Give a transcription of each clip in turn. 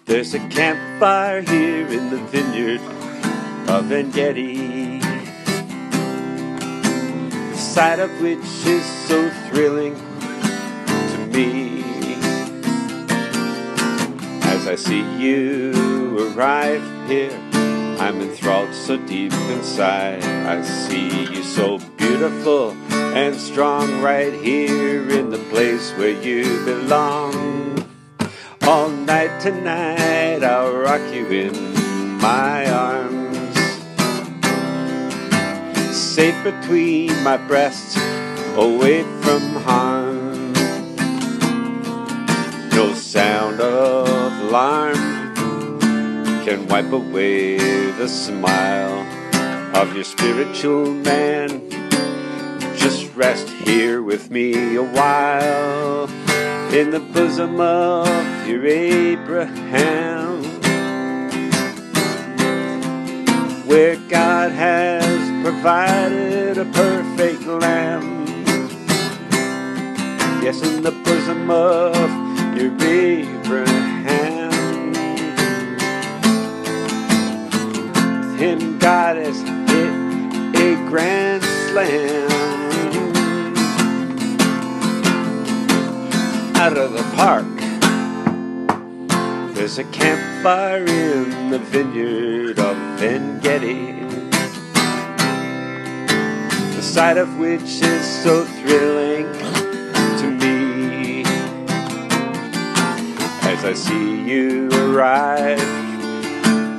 There's a campfire here in the vineyard of En-Gedi, the sight of which is so thrilling to me. As I see you arrive here, I'm enthralled so deep inside. I see you so beautiful and strong right here in the place where you belong. All night tonight I'll rock you in my arms, safe between my breasts, away from harm. No sound of alarm can wipe away the smile of your spiritual man. Just rest here with me a while, in the bosom of your Abraham, where God has provided a perfect lamb. Yes, in the bosom of your Abraham. With him God has hit a grand slam, out of the park. There's a campfire in the vineyard of En-Gedi, the sight of which is so thrilling to me. As I see you arrive,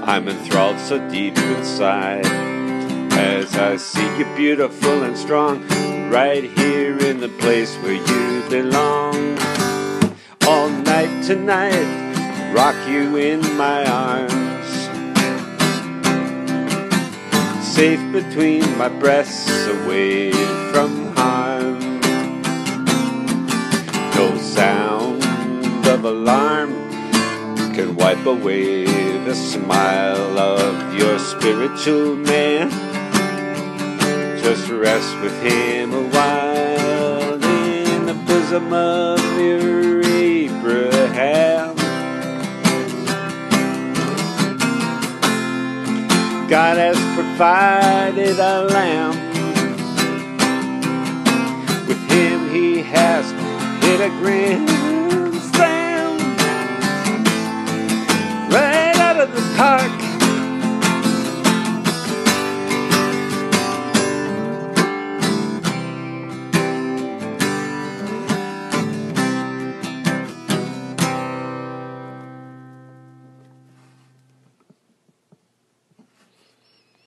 I'm enthralled so deep inside. As I see you beautiful and strong, right here in the place where you belong. All night tonight, rock you in my arms, safe between my breasts, away from harm. No sound of alarm can wipe away the smile of your spiritual man. Just rest with him a while, in the bosom of your Abraham. God has provided a lamb. With him he has hit a grand